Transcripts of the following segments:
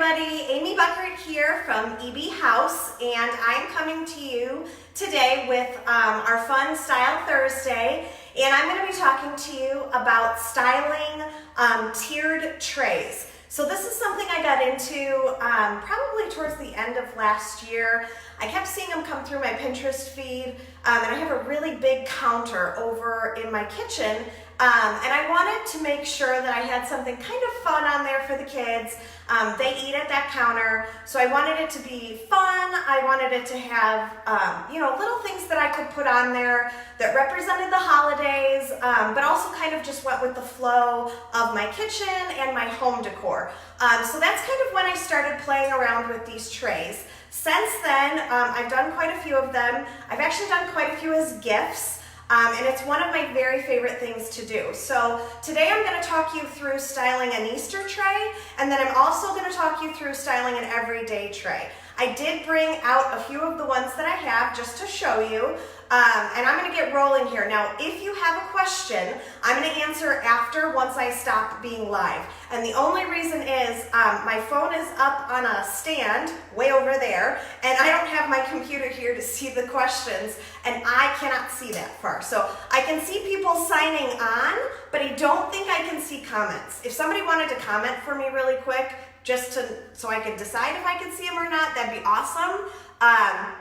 everybody, Amy Buckert here from EB House, and I'm coming to you today with our fun Style Thursday, and I'm going to be talking to you about styling tiered trays. So this is something I got into probably towards the end of last year. I kept seeing them come through my Pinterest feed, and I have a really big counter over in my kitchen, and I wanted to make sure that I had something kind of fun on there for the kids. They eat at that counter, so I wanted it to be fun. I wanted it to have, little things that I could put on there that represented the holidays, but also kind of just went with the flow of my kitchen and my home decor. So that's kind of when I started playing around with these trays. Since then, I've done quite a few of them. I've actually done quite a few as gifts. And it's one of my very favorite things to do. So today I'm going to talk you through styling an Easter tray, and then I'm also going to talk you through styling an everyday tray. I did bring out a few of the ones that I have just to show you, and I'm going to get rolling here. Now, if you have a question, I'm going to answer after once I stop being live. And the only reason is my phone is up on a stand way over there, and I don't have my computer here to see the questions, and I cannot see that far. So I can see people signing on, but I don't think I can see comments. If somebody wanted to comment for me really quick, so I could decide if I could see them or not, that'd be awesome.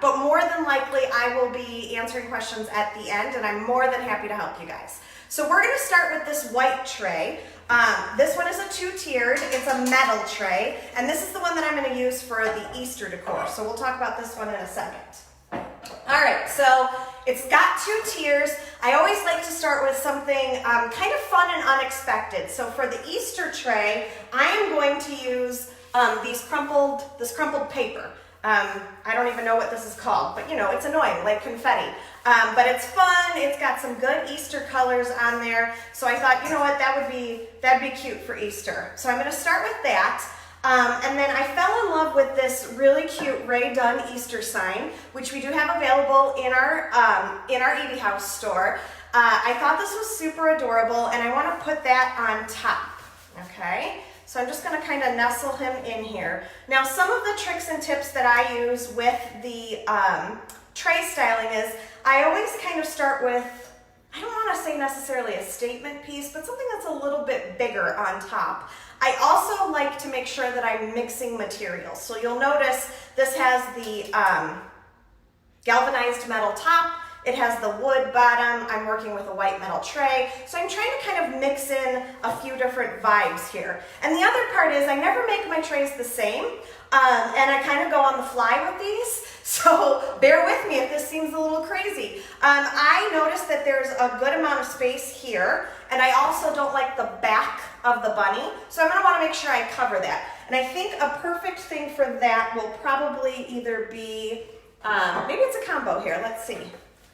But more than likely, I will be answering questions at the end, and I'm more than happy to help you guys. So we're going to start with this white tray. This one is a two-tiered. It's a metal tray, and this is the one that I'm going to use for the Easter decor. So we'll talk about this one in a second. All right, so it's got two tiers. I always like to start with something kind of fun and unexpected. So for the Easter tray, I am going to use this crumpled paper. I don't even know what this is called, but it's annoying, like confetti. But it's fun. It's got some good Easter colors on there. So I thought, you know what, that'd be cute for Easter. So I'm going to start with that. And then I fell in love with this really cute Rae Dunn Easter sign, which we do have available in our EB House store. I thought this was super adorable, and I want to put that on top, okay? So I'm just going to kind of nestle him in here. Now, some of the tricks and tips that I use with the tray styling is I always kind of start with, I don't want to say necessarily a statement piece, but something that's a little bit bigger on top. I also like to make sure that I'm mixing materials. So you'll notice this has the galvanized metal top. It has the wood bottom. I'm working with a white metal tray. So I'm trying to kind of mix in a few different vibes here. And the other part is I never make my trays the same. And I kind of go on the fly with these. So bear with me if this seems a little crazy. I noticed that there's a good amount of space here. And I also don't like the back of the bunny. So I'm going to want to make sure I cover that. And I think a perfect thing for that will probably either be, maybe it's a combo here. Let's see.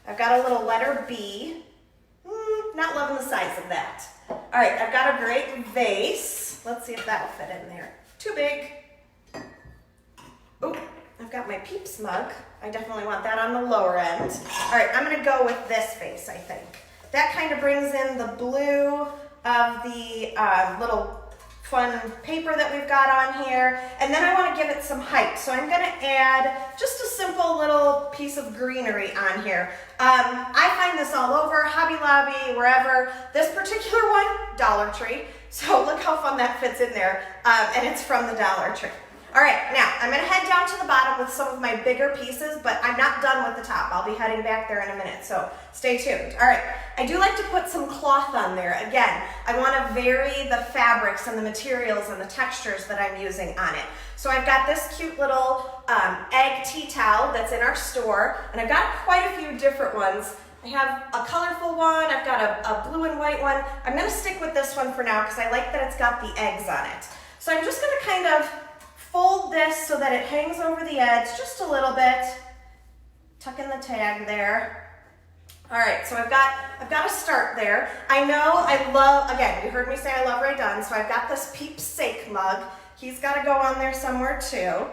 I've got a little letter B. Not loving the size of that. All right, I've got a great vase. Let's see if that'll fit in there. Too big. Oh, I've got my Peeps mug. I definitely want that on the lower end. All right, I'm going to go with this vase, I think. That kind of brings in the blue of the little fun paper that we've got on here. And then I want to give it some height. So I'm going to add just a simple little piece of greenery on here. I find this all over, Hobby Lobby, wherever. This particular one, Dollar Tree. So look how fun that fits in there. And it's from the Dollar Tree. All right, now I'm going to head down to the bottom with some of my bigger pieces, but I'm not done with the top. I'll be heading back there in a minute, so stay tuned. All right, I do like to put some cloth on there. Again, I want to vary the fabrics and the materials and the textures that I'm using on it. So I've got this cute little egg tea towel that's in our store, and I've got quite a few different ones. I have a colorful one, I've got a blue and white one. I'm going to stick with this one for now because I like that it's got the eggs on it. So I'm just going to kind of fold this so that it hangs over the edge just a little bit. Tuck in the tag there. All right, so I've got a start there. I know I love, again, you heard me say I love Rae Dunn, so I've got this Peeps Sake mug. He's got to go on there somewhere too.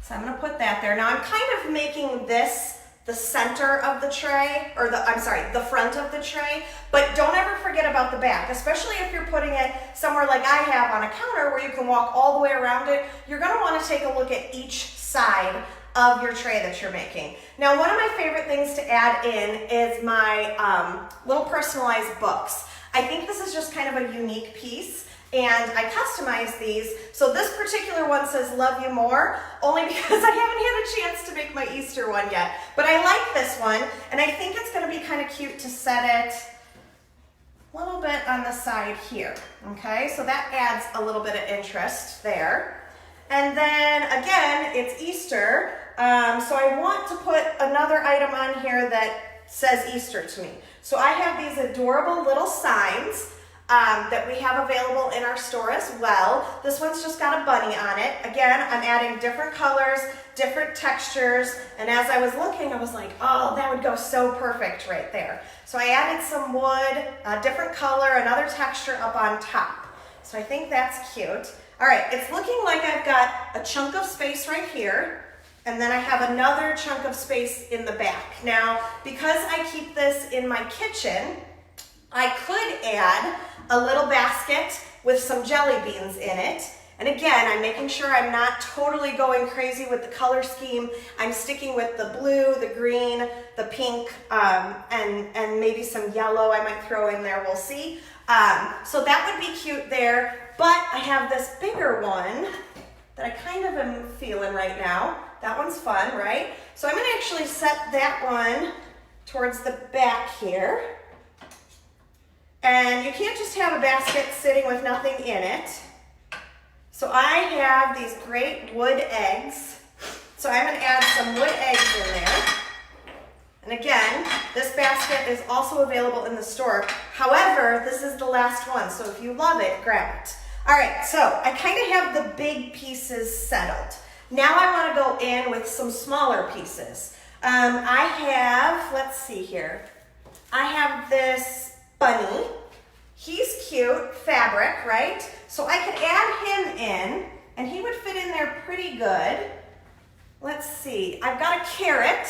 So I'm going to put that there. Now I'm kind of making this the center of the tray, or the front of the tray, but don't ever forget about the back, especially if you're putting it somewhere like I have on a counter where you can walk all the way around it. You're gonna wanna take a look at each side of your tray that you're making. Now, one of my favorite things to add in is my little personalized books. I think this is just kind of a unique piece, and I customize these. So this particular one says "Love You More," only because I haven't had a chance to make my Easter one yet. But I like this one, and I think it's gonna be kind of cute to set it a little bit on the side here, okay? So that adds a little bit of interest there. And then again, it's Easter, so I want to put another item on here that says Easter to me. So I have these adorable little signs that we have available in our store as well. This one's just got a bunny on it. Again, I'm adding different colors, different textures, and as I was looking, I was like, oh, that would go so perfect right there. So I added some wood, a different color, another texture up on top. So I think that's cute. All right, it's looking like I've got a chunk of space right here, and then I have another chunk of space in the back. Now, because I keep this in my kitchen, I could add a little basket with some jelly beans in it. And again, I'm making sure I'm not totally going crazy with the color scheme. I'm sticking with the blue, the green, the pink, and maybe some yellow I might throw in there, we'll see. So that would be cute there. But I have this bigger one that I kind of am feeling right now. That one's fun, right? So I'm gonna actually set that one towards the back here. And you can't just have a basket sitting with nothing in it. So I have these great wood eggs. So I'm gonna add some wood eggs in there. And again, this basket is also available in the store. However, this is the last one, so if you love it, grab it. All right, so I kind of have the big pieces settled. Now I want to go in with some smaller pieces. I have, let's see here. I have this bunny. He's cute, fabric, right? So I could add him in, and he would fit in there pretty good. Let's see, I've got a carrot.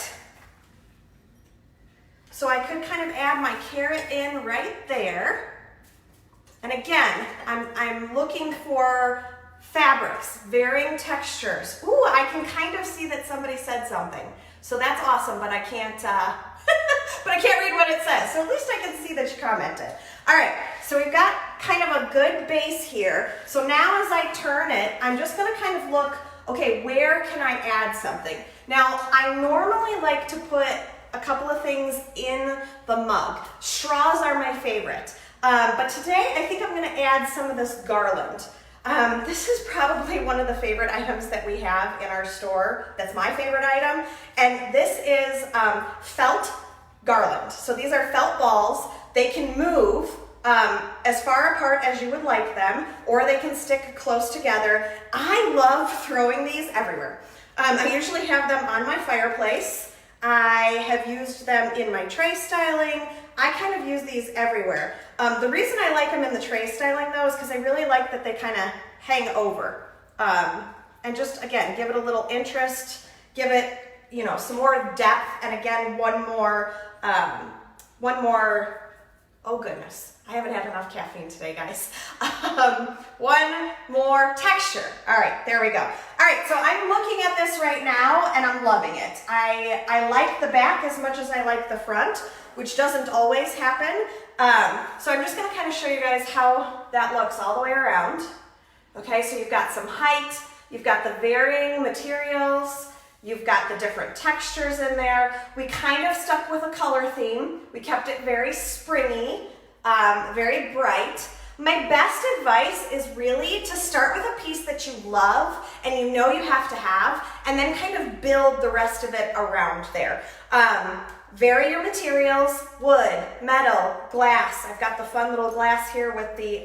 So I could kind of add my carrot in right there. And again, I'm looking for fabrics, varying textures. Ooh, I can kind of see that somebody said something. So that's awesome, but I can't, but I can't read what it says. So at least I can see that you commented. All right, so we've got kind of a good base here. So now as I turn it, I'm just gonna kind of look, okay, where can I add something? Now, I normally like to put a couple of things in the mug. Straws are my favorite. But today, I think I'm gonna add some of this garland. This is probably one of the favorite items that we have in our store. That's my favorite item. And this is felt garland. So these are felt balls. They can move as far apart as you would like them, or they can stick close together. I love throwing these everywhere. I usually have them on my fireplace. I have used them in my tray styling. I kind of use these everywhere. The reason I like them in the tray styling though is because I really like that they kind of hang over. And just, again, give it a little interest, give it, you know, some more depth, and again, one more, oh goodness, I haven't had enough caffeine today, guys. One more texture. All right, there we go. All right, so I'm looking at this right now and I'm loving it. I like the back as much as I like the front, which doesn't always happen. So I'm just gonna kind of show you guys how that looks all the way around. Okay, so you've got some height, you've got the varying materials, you've got the different textures in there. We kind of stuck with a color theme. We kept it very springy, very bright. My best advice is really to start with a piece that you love and you know you have to have, and then kind of build the rest of it around there. Vary your materials: wood, metal, glass. I've got the fun little glass here with the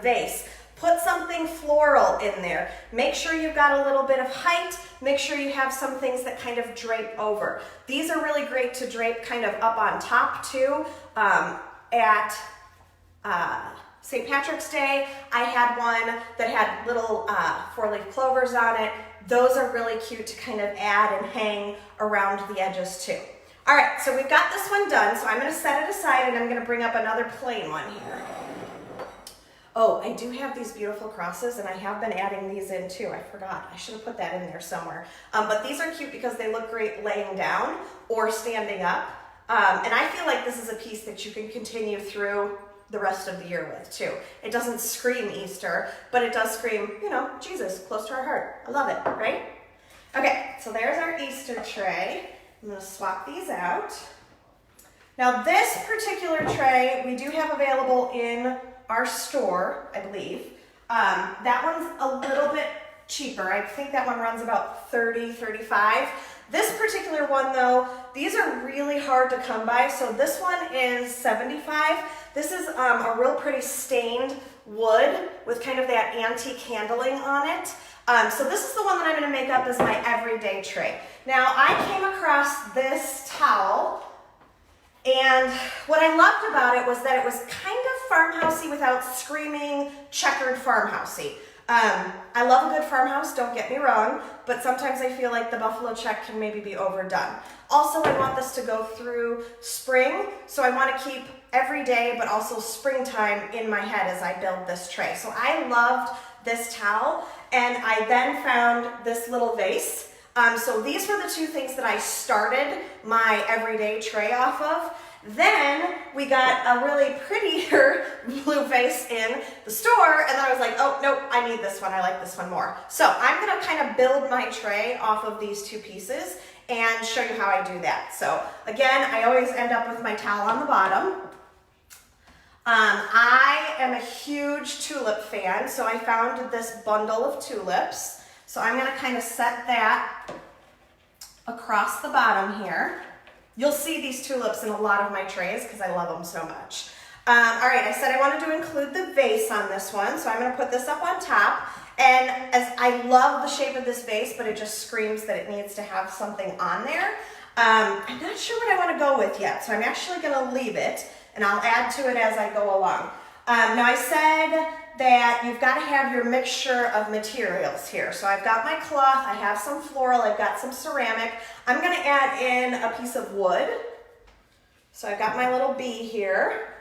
vase. Put something floral in there. Make sure you've got a little bit of height. Make sure you have some things that kind of drape over. These are really great to drape kind of up on top too. At St. Patrick's Day, I had one that had little 4-leaf clovers on it. Those are really cute to kind of add and hang around the edges too. All right, so we've got this one done, so I'm gonna set it aside and I'm gonna bring up another plain one here. Oh, I do have these beautiful crosses and I have been adding these in too. I forgot, I should have put that in there somewhere. But these are cute because they look great laying down or standing up. And I feel like this is a piece that you can continue through the rest of the year with too. It doesn't scream Easter, but it does scream, you know, Jesus, close to our heart. I love it, right? Okay, so there's our Easter tray. I'm gonna swap these out. Now this particular tray we do have available in our store, I believe. That one's a little bit cheaper. I think that one runs about $30, $35. This particular one though, these are really hard to come by. So this one is $75. This is a real pretty stained wood with kind of that antique handling on it. So this is the one that I'm gonna make up as my everyday tray. Now I came across this towel and what I loved about it was that it was kind of farmhousey without screaming checkered farmhousey. I love a good farmhouse, don't get me wrong, but sometimes I feel like the buffalo check can maybe be overdone. Also, I want this to go through spring, so I want to keep every day, but also springtime in my head as I build this tray. So I loved this towel, and I then found this little vase. So these were the two things that I started my everyday tray off of. Then we got a really prettier blue vase in the store, and then I was like, oh, nope, I need this one. I like this one more. So I'm gonna kind of build my tray off of these two pieces and show you how I do that. So again, I always end up with my towel on the bottom. I am a huge tulip fan, so I found this bundle of tulips. So I'm gonna kind of set that across the bottom here. You'll see these tulips in a lot of my trays because I love them so much. All right, I said I wanted to include the vase on this one, so I'm gonna put this up on top. And as I love the shape of this vase, but it just screams that it needs to have something on there. I'm not sure what I wanna go with yet, so I'm actually gonna leave it and I'll add to it as I go along. Now I said that you've got to have your mixture of materials here. So I've got my cloth, I have some floral, I've got some ceramic. I'm going to add in a piece of wood. So I've got my little bee here.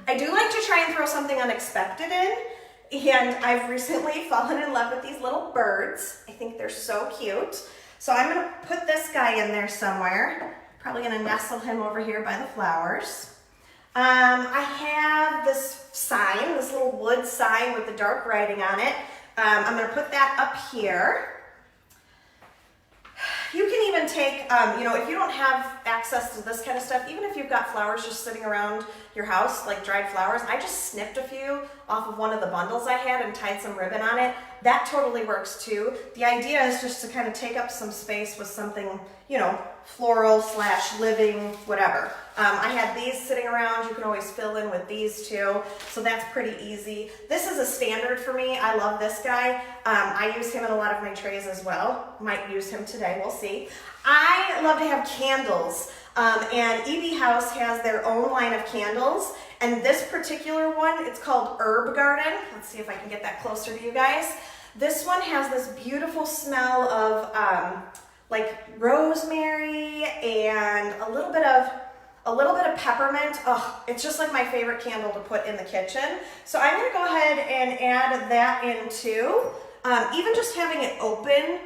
I do like to try and throw something unexpected in, and I've recently fallen in love with these little birds. I think they're so cute. So I'm going to put this guy in there somewhere. Probably going to nestle him over here by the flowers. I have this sign, this little wood sign with the dark writing on it. I'm going to put that up here. You can even take, you know, if you don't have access to this kind of stuff, even if you've got flowers just sitting around your house, like dried flowers, I just snipped a few off of one of the bundles I had and tied some ribbon on it. That totally works too. The idea is just to kind of take up some space with something, you know, floral / living, whatever. I had these sitting around. You can always fill in with these too, so that's pretty easy. This is a standard for me. I love this guy. I use him in a lot of my trays as well. Might use him today, we'll see. I love to have candles, and EB House has their own line of candles, and this particular one, it's called Herb Garden. Let's see if I can get that closer to you guys. This one has this beautiful smell of like rosemary and a little bit of peppermint. Oh, it's just like my favorite candle to put in the kitchen. So I'm gonna go ahead and add that in too. Even just having it open,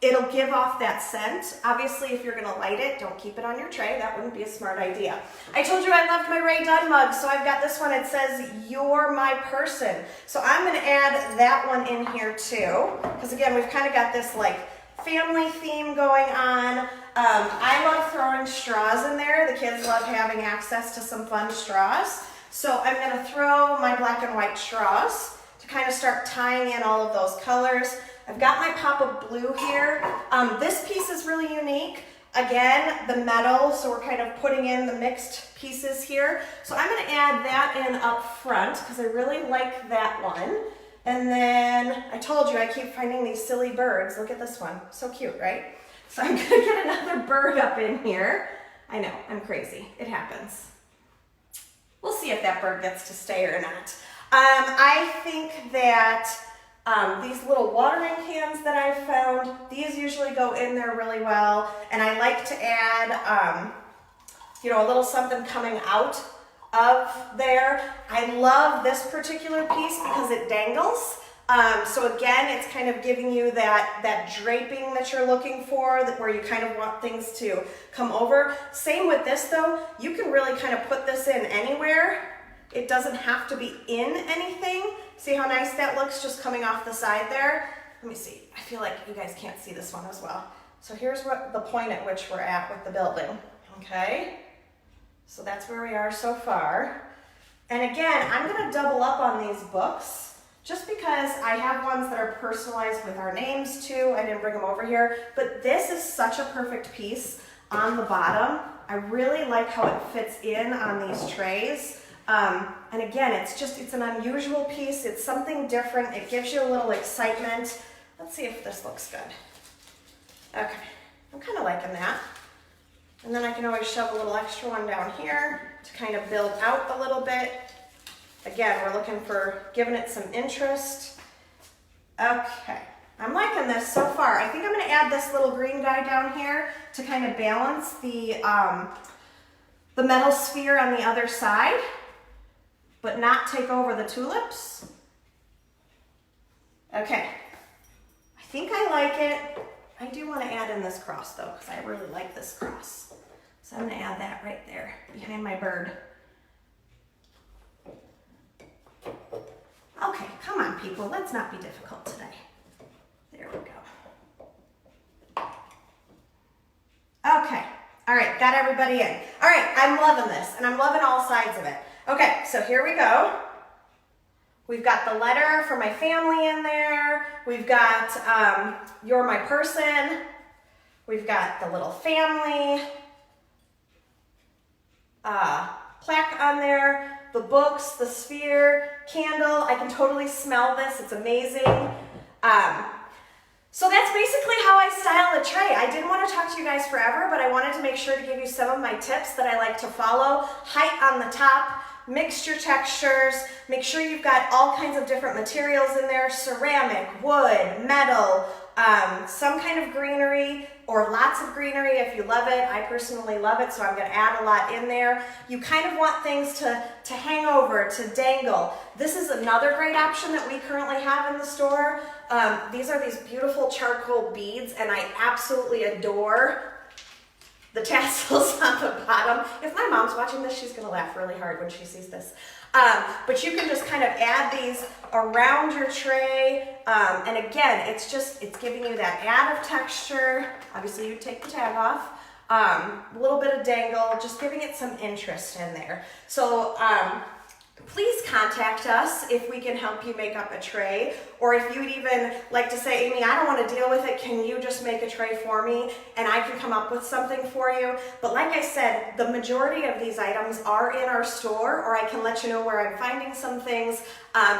it'll give off that scent. Obviously, if you're gonna light it, don't keep it on your tray. That wouldn't be a smart idea. I told you I loved my Rae Dunn mug, so I've got this one. It says, "You're my person." So I'm gonna add that one in here too, because again, we've kind of got this like family theme going on. I love throwing straws in there. The kids love having access to some fun straws. So I'm gonna throw my black and white straws to kind of start tying in all of those colors. I've got my pop of blue here. This piece is really unique. Again, the metal, so we're kind of putting in the mixed pieces here. So I'm gonna add that in up front because I really like that one. And then I told you I keep finding these silly birds. Look at this one, so cute, right? So I'm gonna get another bird up in here. I know, I'm crazy, it happens. We'll see if that bird gets to stay or not. I think that These little watering cans that I've found, these usually go in there really well. And I like to add, you know, a little something coming out of there. I love this particular piece because it dangles. So again, it's kind of giving you that draping that you're looking for, where you kind of want things to come over. Same with this though, you can really kind of put this in anywhere. It doesn't have to be in anything. See how nice that looks just coming off the side there? Let me see, I feel like you guys can't see this one as well. So here's what the point at which we're at with the building, okay? So that's where we are so far. And again, I'm gonna double up on these books just because I have ones that are personalized with our names too. I didn't bring them over here, but this is such a perfect piece on the bottom. I really like how it fits in on these trays. And again, it's an unusual piece. It's something different. It gives you a little excitement. Let's see if this looks good. Okay, I'm kind of liking that. And then I can always shove a little extra one down here to kind of build out a little bit. Again, we're looking for giving it some interest. Okay, I'm liking this so far. I think I'm gonna add this little green guy down here to kind of balance the metal sphere on the other side, but not take over the tulips. Okay, I think I like it. I do want to add in this cross though, because I really like this cross. So I'm going to add that right there behind my bird. Okay, come on people, let's not be difficult today. There we go. Okay, all right, got everybody in. All right, I'm loving this, and I'm loving all sides of it. Okay, so here we go. We've got the letter for my family in there. We've got You're My Person. We've got the little family plaque on there, the books, the sphere, candle. I can totally smell this. It's amazing. So that's basically how I style a tray. I didn't want to talk to you guys forever, but I wanted to make sure to give you some of my tips that I like to follow. Height on the top, mixture textures, make sure you've got all kinds of different materials in there, ceramic, wood, metal, some kind of greenery or lots of greenery if you love it. I personally love it, so I'm gonna add a lot in there. You kind of want things to hang over, to dangle. This is another great option that we currently have in the store. These are these beautiful charcoal beads, and I absolutely adore the tassels on the bottom. If my mom's watching this, she's gonna laugh really hard when she sees this. But you can just kind of add these around your tray. And again, it's giving you that add of texture. Obviously you take the tag off. A little bit of dangle, just giving it some interest in there. So please contact us if we can help you make up a tray, or if you would even like to say, Amy, I don't want to deal with it, can you just make a tray for me and I can come up with something for you. But like I said, the majority of these items are in our store, or I can let you know where I'm finding some things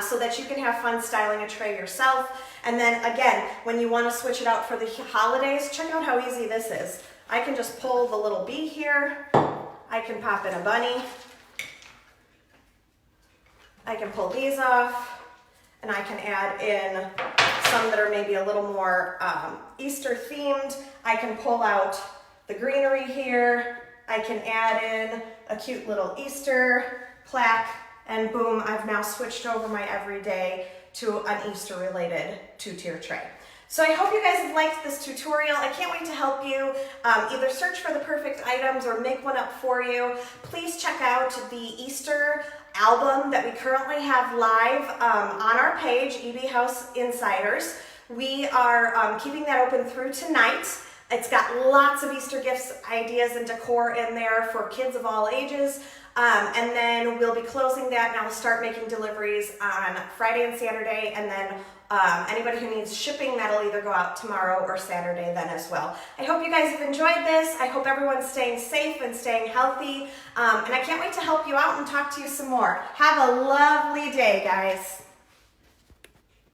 so that you can have fun styling a tray yourself. And then again, when you want to switch it out for the holidays, check out how easy this is. I can just pull the little bee here, I can pop in a bunny, I can pull these off, and I can add in some that are maybe a little more Easter themed. I can pull out the greenery here. I can add in a cute little Easter plaque, and boom, I've now switched over my everyday to an Easter related 2-tier tray. So I hope you guys have liked this tutorial. I can't wait to help you either search for the perfect items or make one up for you. Please check out the Easter album that we currently have live on our page, EB House Insiders. We are keeping that open through tonight. It's got lots of Easter gifts, ideas, and decor in there for kids of all ages. And then we'll be closing that, and I'll start making deliveries on Friday and Saturday, and then anybody who needs shipping, that'll either go out tomorrow or Saturday then as well. I hope you guys have enjoyed this. I hope everyone's staying safe and staying healthy. And I can't wait to help you out and talk to you some more. Have a lovely day, guys.